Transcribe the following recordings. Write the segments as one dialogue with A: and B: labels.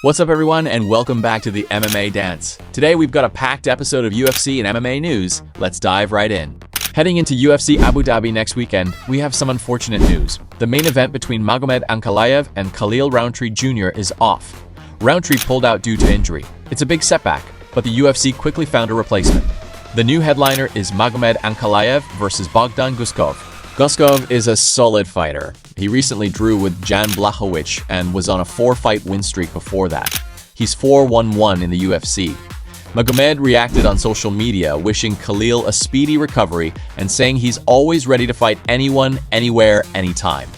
A: What's up everyone, and welcome back to the MMA Dance. Today we've got a packed episode of UFC and MMA news. Let's dive right in. Heading into UFC Abu Dhabi next weekend, we have some unfortunate news. The main event between Magomed Ankalaev and Khalil Roundtree Jr. is off. Roundtree pulled out due to injury. It's a big setback, but the UFC quickly found a replacement. The new headliner is Magomed Ankalaev versus Bogdan Guskov. Guskov is a solid fighter. He recently drew with Jan Blachowicz and was on a 4-fight win streak before that. He's 4-1-1 in the UFC. Magomed reacted on social media, wishing Khalil a speedy recovery and saying he's always ready to fight anyone, anywhere, anytime.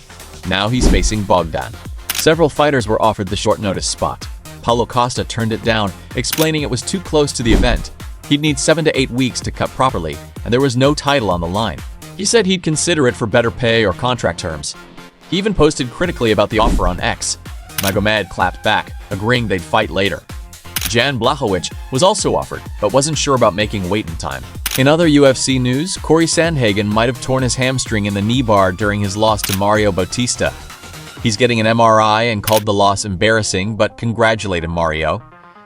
A: Now he's facing Bogdan. Several fighters were offered the short notice spot. Paulo Costa turned it down, explaining it was too close to the event. He'd need 7 to 8 weeks to cut properly, and there was no title on the line. He said he'd consider it for better pay or contract terms. He even posted critically about the offer on X. Magomed clapped back, agreeing they'd fight later. Jan Blachowicz was also offered, but wasn't sure about making weight in time. In other UFC news, Corey Sandhagen might have torn his hamstring in the knee bar during his loss to Mario Bautista. He's getting an MRI and called the loss embarrassing, but congratulated Mario.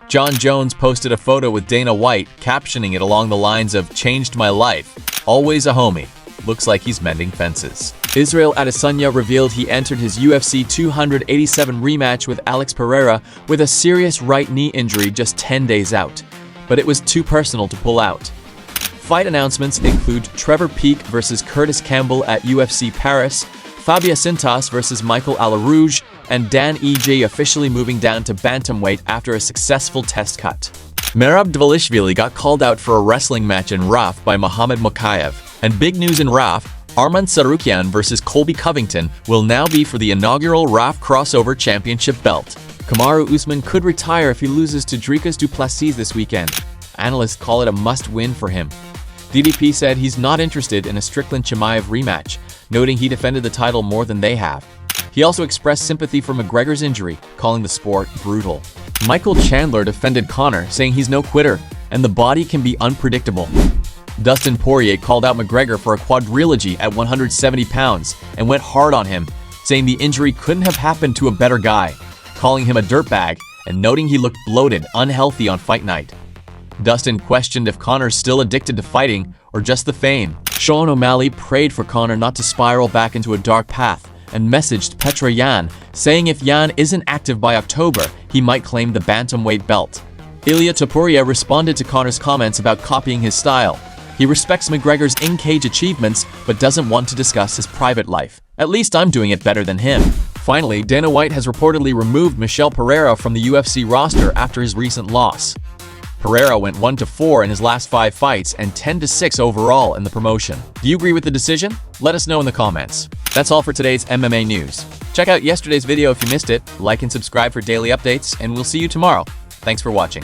A: John Jones posted a photo with Dana White, captioning it along the lines of "Changed my life. Always a homie. Looks like he's mending fences." Israel Adesanya revealed he entered his UFC 287 rematch with Alex Pereira with a serious right knee injury just 10 days out, but it was too personal to pull out. Fight announcements include Trevor Peek versus Curtis Campbell at UFC Paris, Fabia Sintas versus Michael Alarouge, and Dan EJ officially moving down to bantamweight after a successful test cut. Merab Dvalishvili got called out for a wrestling match in RAF by Muhammad Mokaev. And big news in RAF, Arman Tsarukyan versus Colby Covington will now be for the inaugural RAF Crossover Championship belt. Kamaru Usman could retire if he loses to Dricus du Plessis this weekend. Analysts call it a must-win for him. DDP said he's not interested in a Strickland Chimaev rematch, noting he defended the title more than they have. He also expressed sympathy for McGregor's injury, calling the sport brutal. Michael Chandler defended Conor, saying he's no quitter, and the body can be unpredictable. Dustin Poirier called out McGregor for a quadrilogy at 170 pounds and went hard on him, saying the injury couldn't have happened to a better guy, calling him a dirtbag and noting he looked bloated, unhealthy on fight night. Dustin questioned if Conor's still addicted to fighting or just the fame. Sean O'Malley prayed for Conor not to spiral back into a dark path and messaged Petra Yan, saying if Yan isn't active by October, he might claim the bantamweight belt. Ilia Topuria responded to Conor's comments about copying his style. He respects McGregor's in-cage achievements, but doesn't want to discuss his private life. At least I'm doing it better than him. Finally, Dana White has reportedly removed Michelle Pereira from the UFC roster after his recent loss. Pereira went 1-4 in his last 5 fights and 10-6 overall in the promotion. Do you agree with the decision? Let us know in the comments. That's all for today's MMA news. Check out yesterday's video if you missed it, like and subscribe for daily updates, and we'll see you tomorrow. Thanks for watching.